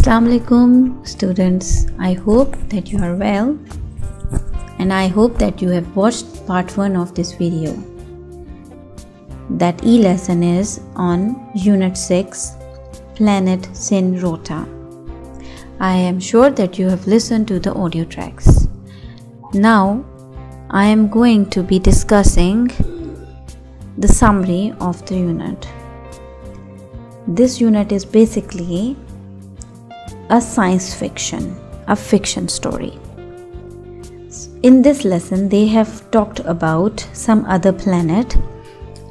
Assalamu alaikum students. I hope that you are well and I hope that you have watched part 1 of this video. That e-lesson is on Unit 6, Planet Sinrota. I am sure that you have listened to the audio tracks. Now I am going to be discussing the summary of the unit. This unit is basically a science fiction, a fiction story. In this lesson, they have talked about some other planet,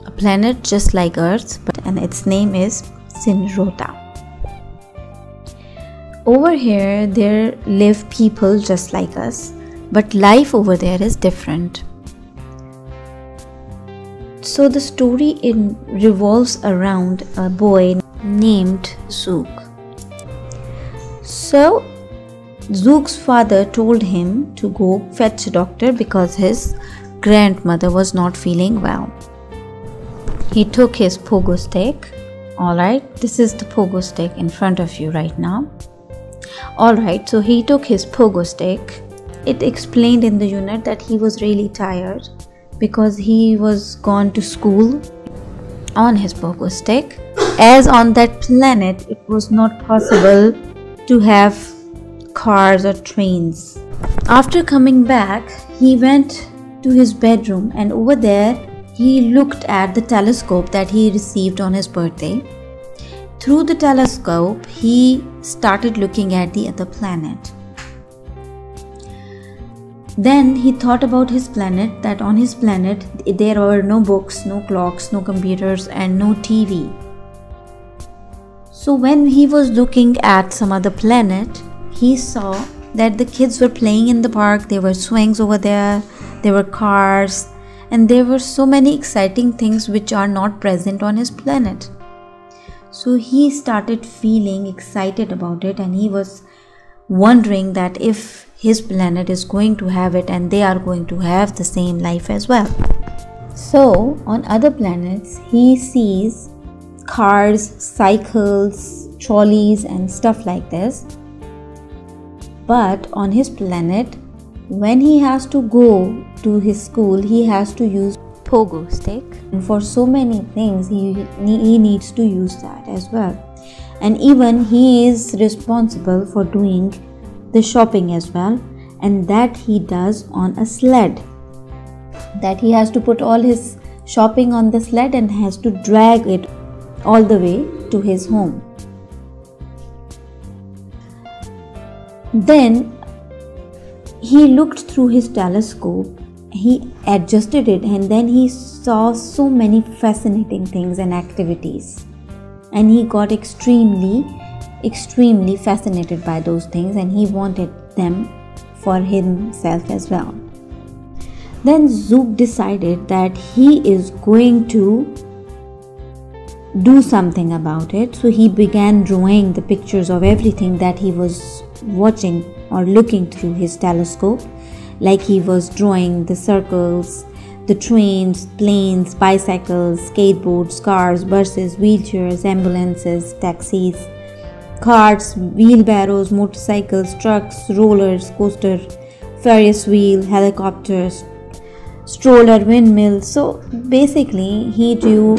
a planet just like Earth, and its name is Sinrota. Over here, there live people just like us, but life over there is different. So the story revolves around a boy named Zook. So Zook's father told him to go fetch a doctor because his grandmother was not feeling well. He took his pogo stick. Alright, this is the pogo stick in front of you right now. Alright, so he took his pogo stick. It explained in the unit that he was really tired because he was gone to school on his pogo stick. As on that planet, it was not possible to have cars or trains. After coming back, he went to his bedroom and over there he looked at the telescope that he received on his birthday. Through the telescope, he started looking at the other planet. Then he thought about his planet, that on his planet there were no books, no clocks, no computers and no TV. So when he was looking at some other planet, he saw that the kids were playing in the park, there were swings over there were cars, and there were so many exciting things which are not present on his planet. So he started feeling excited about it and he was wondering that if his planet is going to have it and they are going to have the same life as well. So on other planets, he sees cars, cycles, trolleys and stuff like this. But on his planet, when he has to go to his school, he has to use pogo stick. And for so many things, he needs to use that as well. And even he is responsible for doing the shopping as well. And that he does on a sled. That he has to put all his shopping on the sled and has to drag it all the way to his home. Then he looked through his telescope, he adjusted it and then he saw so many fascinating things and activities. And he got extremely fascinated by those things and he wanted them for himself as well. Then Zook decided that he is going to do something about it. So he began drawing the pictures of everything that he was watching or looking through his telescope. Like he was drawing the circles, the trains, planes, bicycles, skateboards, cars, buses, wheelchairs, ambulances, taxis, carts, wheelbarrows, motorcycles, trucks, rollers, coaster, Ferris wheel, helicopters, stroller, windmill. So basically he drew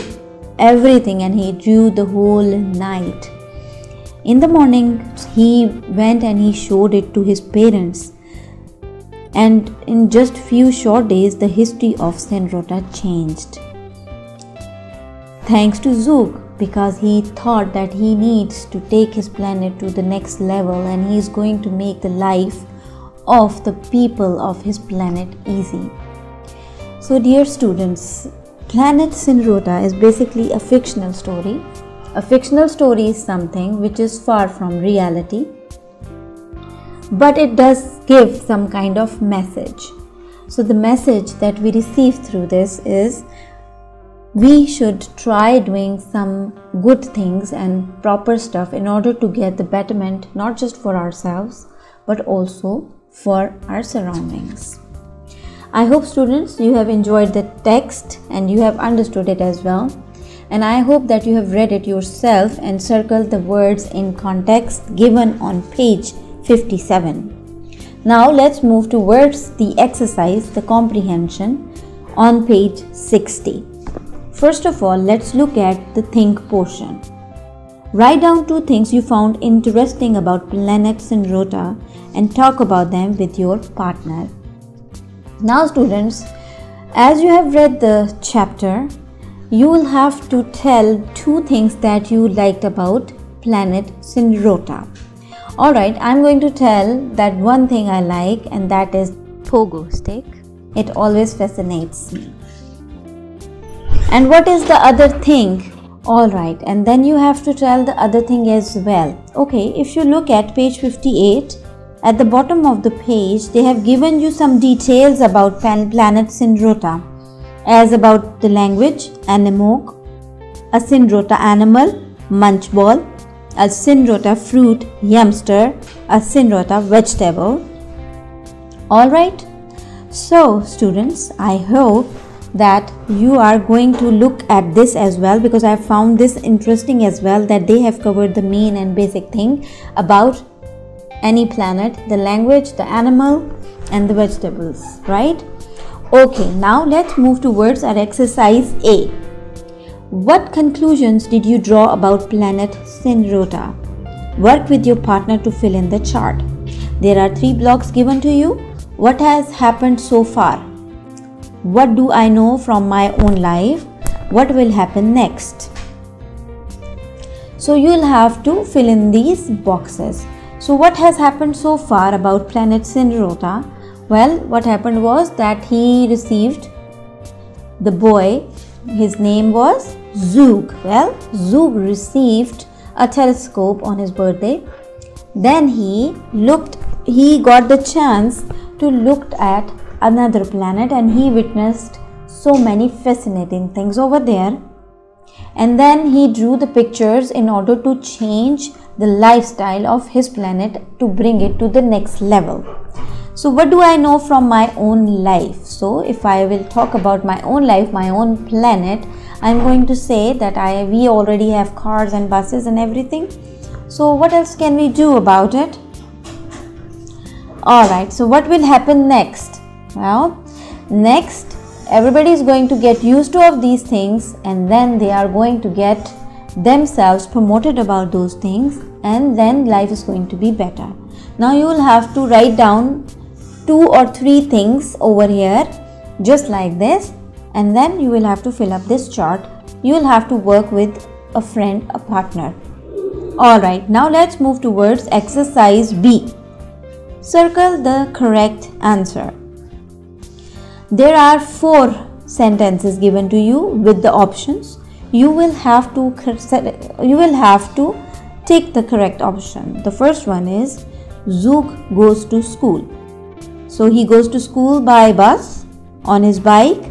everything and he drew the whole night. In the morning he went and he showed it to his parents, and in just few short days the history of Sinrota changed. Thanks to Zook, because he thought that he needs to take his planet to the next level and he is going to make the life of the people of his planet easy. So dear students, Planet Sinrota is basically a fictional story. A fictional story is something which is far from reality, but it does give some kind of message. So the message that we receive through this is we should try doing some good things and proper stuff in order to get the betterment not just for ourselves but also for our surroundings. I hope students you have enjoyed the text and you have understood it as well. and I hope that you have read it yourself and circled the words in context given on page 57. Now let's move towards the exercise, the comprehension, on page 60. First of all, let's look at the think portion. Write down 2 things you found interesting about planet Synrota and talk about them with your partner. Now students, as you have read the chapter, you will have to tell 2 things that you liked about planet Synrota. Alright, I'm going to tell that one thing I like, and that is pogo stick. It always fascinates me. And what is the other thing? Alright, and then you have to tell the other thing as well. Okay, if you look at page 58, at the bottom of the page, they have given you some details about planet Synrota, as about the language, Anemog, a Synrota animal, Munchball, a Synrota fruit, Yumster, a Synrota vegetable. Alright, so students, I hope that you are going to look at this as well, because I found this interesting as well, that they have covered the main and basic thing about any planet, the language, the animal and the vegetables, right? Okay, now let's move towards our exercise A. What conclusions did you draw about planet Synrota? Work with your partner to fill in the chart. There are 3 blocks given to you. What has happened so far? What do I know from my own life? What will happen next? So you will have to fill in these boxes. So what has happened so far about planet Synrota? Well, what happened was that he received the boy, his name was Zug. Well, Zug received a telescope on his birthday. Then he got the chance to look at another planet, and he witnessed so many fascinating things over there. And then he drew the pictures in order to change the lifestyle of his planet to bring it to the next level. So what do I know from my own life? So if I will talk about my own life, my own planet, I'm going to say that we already have cars and buses and everything. So what else can we do about it? Alright, so what will happen next? Well, next everybody is going to get used to of these things, and then they are going to get themselves promoted about those things, and then life is going to be better. Now you will have to write down 2 or 3 things over here just like this, and then you will have to fill up this chart. You will have to work with a friend, a partner. Alright, now let's move towards exercise B. Circle the correct answer. There are 4 sentences given to you with the options. You will have to take the correct option. The first one is Zug goes to school. So he goes to school by bus, on his bike,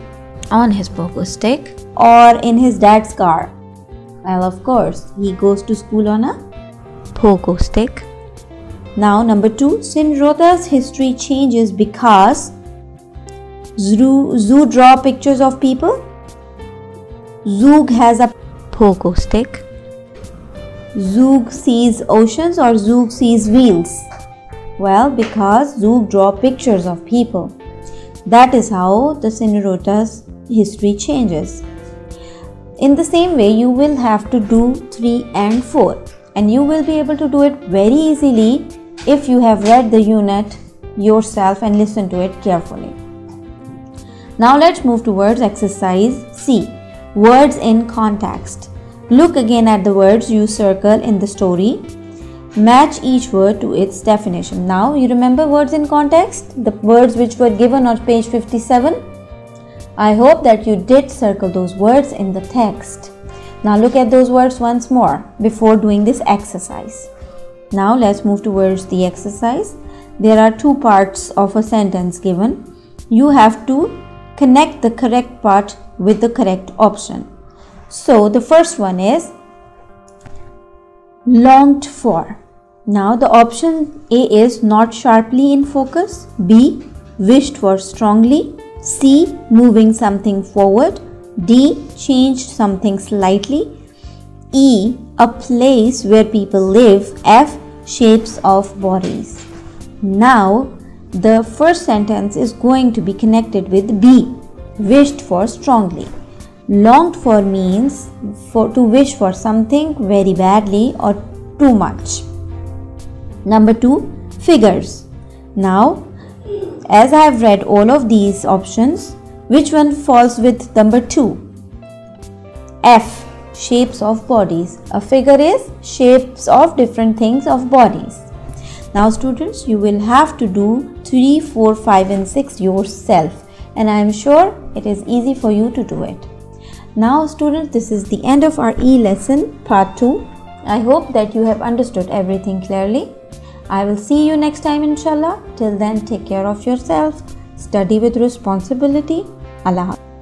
on his pogo stick, or in his dad's car. Well, of course, he goes to school on a pogo stick. Now number 2, Synrota's history changes because Zug draw pictures of people. Zug has a pogo stick. Zug sees oceans, or Zug sees wheels. Well, because Zug draw pictures of people. That is how the Synrota's history changes. In the same way, you will have to do 3 and 4, and you will be able to do it very easily if you have read the unit yourself and listened to it carefully. Now let's move towards exercise C. Words in context. Look again at the words you circle in the story. Match each word to its definition. Now you remember words in context, the words which were given on page 57. I hope that you did circle those words in the text. Now look at those words once more before doing this exercise. Now let's move towards the exercise. There are 2 parts of a sentence given. You have to connect the correct part with the correct option. So the first one is longed for. Now the option A is not sharply in focus, B wished for strongly, C moving something forward, D. Change something slightly. E. A place where people live. F. Shapes of bodies. Now, the first sentence is going to be connected with B. Wished for strongly. Longed for means to wish for something very badly or too much. Number 2. Figures. Now, as I have read all of these options, which one falls with number 2? F. Shapes of bodies. A figure is shapes of different things of bodies. Now students, you will have to do 3, 4, 5 and 6 yourself, and I am sure it is easy for you to do it. Now students, this is the end of our e-lesson part 2. I hope that you have understood everything clearly. I will see you next time inshallah. Till then, take care of yourself. Study with responsibility. Allah Hafiz.